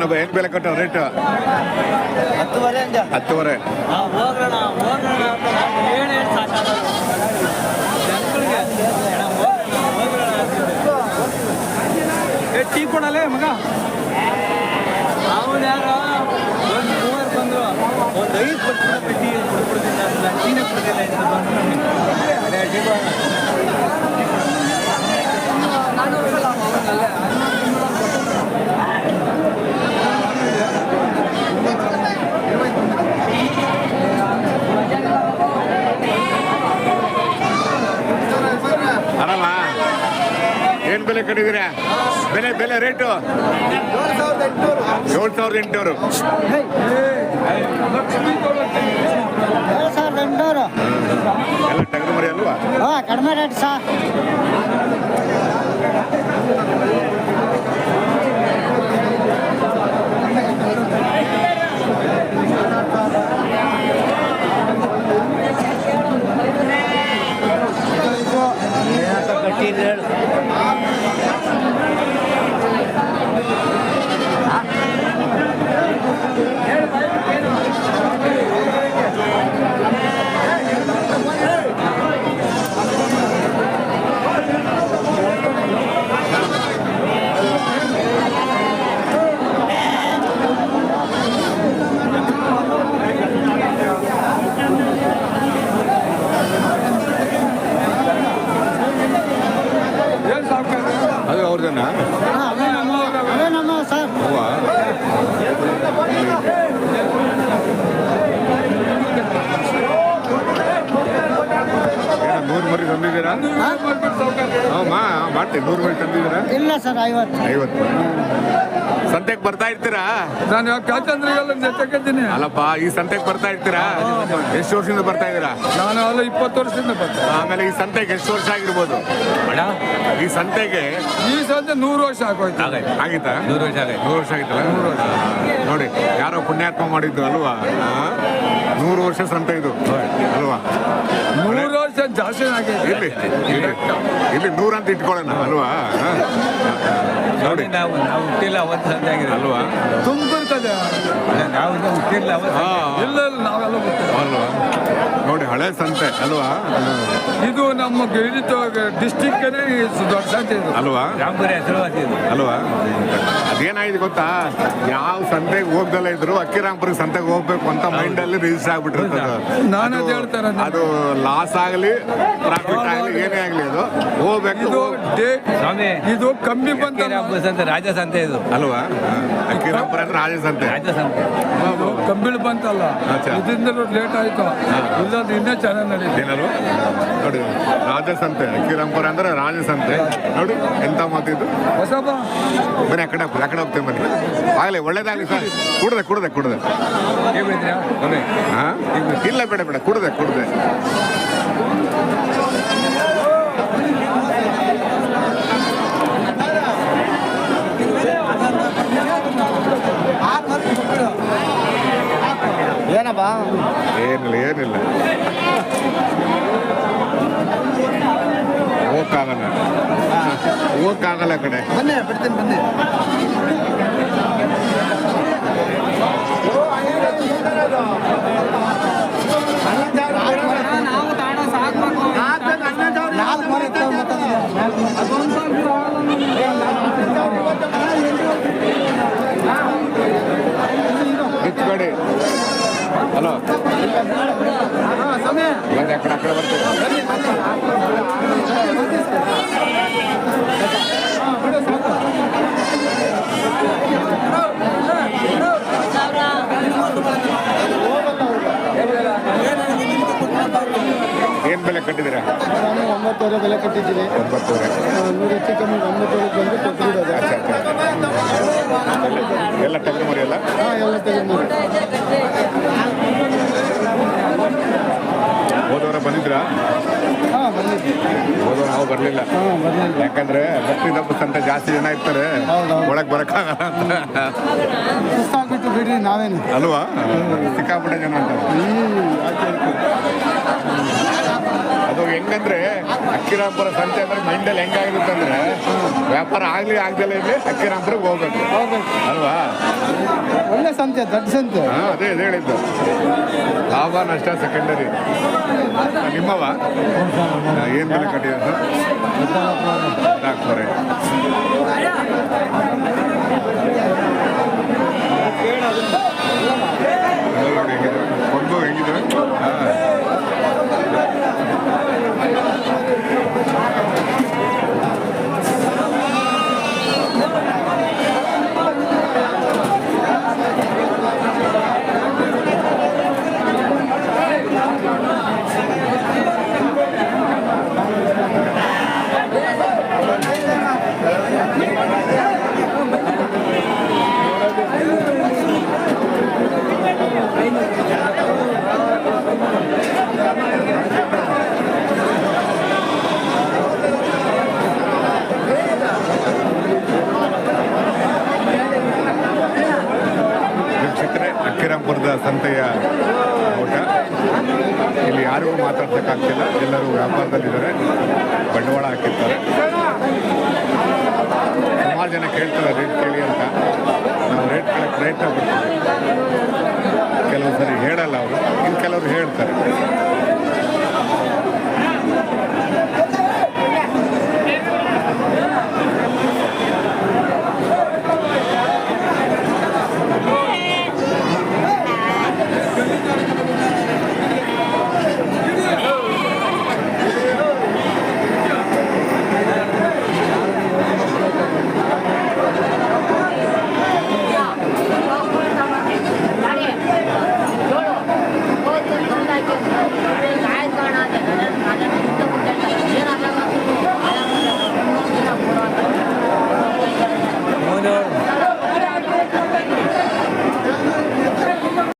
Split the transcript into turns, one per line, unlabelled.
ಏನಪ್ಪ ಏನು ಬೆಲೆ ಕಟ್ಟೋ ರೇಟ್? 10,500.
ಟೀ ಕೊಡಲೇ ಮಗ ಅವನು ಯಾರೋ ಒಂದು 3 ಬಂದರು ಒಂದು 5 ಕೊಟ್ಟು ಟೀ ಕೊಡ್ತಿದ್ದ ಟೀನೇ ಕೊಡ್ತಿಲ್ಲ ಅಂತ
ಅರಲ್ಲ ಏನು ಬೆಲೆ ಕಟ್ಟಿದ್ದೀರಾ? ಬೆಲೆ ರೇಟು 7,800.
7,800
ಎಲ್ಲ ಟಗರು ಮರಿ ಅಲ್ವಾ?
ಕಡಿಮೆ ರೇಟ್ ಸರ್.
ಅದು ಅವ್ರದೇನಾ?
ಅವೇ ನಮ್ಮ ಸರ್.
ಹೂವಾ? ಏನು 100 ಮರಿ ತಂದಿದ್ದೀರಾ? ಮಾಡ್ತೀವಿ. 100 ಮರಿ ತಂದಿದ್ದೀರಾ?
ಇಲ್ಲ ಸರ್, 50.
ಸಂತೆಗೆ ಬರ್ತಾ ಇರ್ತೀರಾ?
ನಾನು ಕಾಚಂದ್ರಿಗೆಲ್ಲ ಜೊತೆಗಿದ್ದೀನಿ.
ಅಲ್ಲಪ್ಪ, ಈ ಸಂತೆಗೆ ಬರ್ತಾ ಇರ್ತೀರಾ? ಎಷ್ಟು ವರ್ಷದಿಂದ ಬರ್ತಾ ಇದ್ದೀರಾ?
ನಾನು ಅಲ್ಲ 20 ವರ್ಷದಿಂದ ಬರ್ತೀನಿ.
ಆಮೇಲೆ ಈ ಸಂತೆಗೆ ಎಷ್ಟು ವರ್ಷ ಆಗಿರ್ಬೋದು? ಈ ಸಂತೆಗೆ
ಈ ಸಂತೆ 100 ವರ್ಷ ಆಗೋಯ್ತು.
ಆಗಿತ್ತಾ? 100 ವರ್ಷ ಆಗಿತ್ತಲ್ಲ? 100 ವರ್ಷ ನೋಡಿ, ಯಾರೋ ಪುಣ್ಯಾತ್ಮ ಮಾಡಿದ್ದು ಅಲ್ವಾ? 100 ವರ್ಷ ಸಂತೆ ಇದು ಅಲ್ವಾ?
100 ವರ್ಷ ಜಾಸ್ತಿ ಆಗೈತೆ.
ಇಲ್ಲಿ 100 ಅಂತ ಇಟ್ಕೊಳ್ಳೋಣ ಅಲ್ವಾ? ನೋಡಿ,
ನಾವು ಹುಟ್ಟಿಲ್ಲ ಅವತ್ತು ಸಂತೆ ಆಗಿದೆ
ಅಲ್ವಾ?
ತುಂಬಿರ್ತದೆ.
ನಾವು ಹುಟ್ಟಿಲ್ಲ ಅವತ್ತು.
ಇಲ್ಲ ನಾವೆಲ್ಲ ಗೊತ್ತಿಲ್ಲ
ಅಲ್ವಾ? ನೋಡಿ, ಹಳೆ ಸಂತೆ ಅಲ್ವಾ?
ಇದು ನಮ್ಮ ಡಿಸ್ಟಿಕ್ ದೊಡ್ಡ ಸಂತೆ ಇದು
ಅಲ್ವಾ?
ರಾಮಪುರ ಹೆಸರುವಾಸಿ ಇದು
ಅಲ್ವಾ? ಅದೇನಾಗಿದೆ ಗೊತ್ತಾ? ಯಾವ ಸಂತೆಗೆ ಹೋಗ್ದಲ್ಲ ಇದ್ರು ಅಕ್ಕಿರಾಂಪುರ ಸಂತೆಗೆ ಹೋಗ್ಬೇಕು ಅಂತ ಮೈಂಡ್ ಅಲ್ಲಿ ರಿಜಿಸ್ಟರ್ ಆಗ್ಬಿಟ್ಟಿರ್ತದೆ.
ನಾನು ಅದ್ ಹೇಳ್ತಾರೆ.
ಅದು ಲಾಸ್ ಆಗಲಿ ಪ್ರಾಫಿಟ್ ಆಗಲಿ ಏನೇ ಆಗಲಿ ಅದು ಹೋಗ್ಬೇಕು.
ಇದು ಕಮ್ಮಿ ಬಂತ
ಸಂತೆ ರಾಜ ಸಂತೆ ಇದು
ಅಲ್ವಾ? ಅಕ್ಕಿರಾಂಪುರ ಅಂದ್ರೆ ರಾಜ ಸಂತೆ.
ರಾಜ ಸಂತೆ
ಕಂಬಿಳಿ ಬಂತಲ್ಲ,
ಅಚ್ಚಾ.
ಇದರಿಂದ ಲೇಟ್ ಆಯ್ತು. ಇಲ್ಲಾಂದ್ರೆ ಇನ್ನೂ ಚೆನ್ನಾಗಿ ನಡೀತು.
ಏನಲ್ವಾ? ನೋಡಿ, ರಾಜ ಸಂತೆ ಅಕ್ಕಿರಾಂಪುರ ಅಂದ್ರೆ ರಾಜ ಸಂತೆ. ನೋಡಿ ಎಂತ ಮಾತಿದ್ದು.
ಹೊಸಬ
ಬನ್ನಿ, ಆ ಕಡೆ ಹೋಗ್ತೇವೆ ಬನ್ನಿ. ಆಗಲಿ, ಒಳ್ಳೇದಾಗಲಿ ಸರ್. ಕುಡ್ದೆ ಬನ್ನಿ. ಇಲ್ಲ, ಬೇಡ ಕುಡ್ದೆ
ಏನಪ್ಪ?
ಏನಿಲ್ಲ ಹೋಗಕ್ಕಾಗಲ್ಲ ಆ ಕಡೆ.
ಬನ್ನಿ, ಬಿಡ್ತೀನಿ ಬನ್ನಿ.
ಬಿಚ್ಬೇಡಿ. ಹಲೋ, ಆ ಕಡೆ ಬರ್ತೀವಿ. ಏನು ಬೆಲೆ ಕಟ್ಟಿದ್ದೀರಾ?
ನಾನು 9,000 ಬೆಲೆ ಕಟ್ಟಿದ್ದೀನಿ.
9,000.
100 ಹೆಚ್ಚು ಕಮ್ಮಿ 9,000 ಬಂದು ಕೊಟ್ಟಿರೋದು.
ಎಲ್ಲ ಟಗರು ಮರಿ ಅಲ್ಲ?
ಎಲ್ಲ ತೆಗೆದು
ಹೋದವರ ಬಂದಿದ್ರಾ?
ಬಂದಿದ್ದೆ.
ಹೋದವ್ರು ನಾವು ಬರಲಿಲ್ಲ. ಯಾಕಂದ್ರೆ ಬಕ್ರೀದ್ ಹಬ್ಬ ಅಂತ ಜಾಸ್ತಿ ಜನ ಇರ್ತಾರೆ, ಒಳಗೆ ಬರೋಕ್ಕಾಗಲ್ಲ ಅಂತ.
ಸುಸ್ತಾಗ್ಬಿಟ್ಟು ಬಿಡ್ರಿ ನಾವೇನು
ಅಲ್ವಾ? ಸಿಕ್ಕಾಪಟ್ಟೆ ಜನ ಅಂತ. ಅದು ಹೆಂಗ್ ಹೆಂಗಂದ್ರೆ ಅಕ್ಕಿರಾಂಪುರ ಸಂತೆ ಅಂದ್ರೆ ಮೈಂಡಲ್ಲಿ ಹೆಂಗಾಗಿರುತ್ತೆ ಅಂದ್ರೆ ವ್ಯಾಪಾರ ಆಗ್ಲಿ ಆಗ್ದಲೇ ಇರಲಿ ಅಕ್ಕಿರಾಂಪುರಕ್ಕೆ ಹೋಗ್ಬೇಕು ಅಲ್ವಾ?
ಒಳ್ಳೆ ಸಂತೆ, ದೊಡ್ಡ ಸಂತೆ.
ಹಾ ಅದೇ ಇದು ಹೇಳಿದ್ದು, ಲಾಭ ನಷ್ಟ ಸೆಕೆಂಡರಿ. ನಿಮ್ಮವ ಏನು ಬೆಲೆ ಕಟ್ಟಿದ್ರು? 14,000. ನೋಡಿ ಹೆಂಗಿದೆ ಕೊಂಬು ಹೆಂಗಿದೆ. ವೀಕ್ಷಕರೇ, ಅಕ್ಕಿರಾಂಪುರದ ಸಂತೆಯ ಊಟ. ಇಲ್ಲಿ ಯಾರಿಗೂ ಮಾತಾಡ್ಸೋಕ್ಕಾಗ್ತಿಲ್ಲ, ಎಲ್ಲರೂ ವ್ಯಾಪಾರದಲ್ಲಿದ್ದಾರೆ, ಬಂಡವಾಳ ಹಾಕಿರ್ತಾರೆ. ಸುಮಾರು ಜನ ಕೇಳ್ತಾರೆ ರೇಟ್ ಕೇಳಿ ಅಂತ. ನಾವು ರೇಟ್ ಕೇಳಕ್ಕೆ ಪ್ರಯತ್ನ ಪಡ್ತೀವಿ. ಕೆಲವು ಸರಿ ಹೇಳಲ್ಲ ಅವರು, ಇನ್ನು ಕೆಲವರು ಹೇಳ್ತಾರೆ.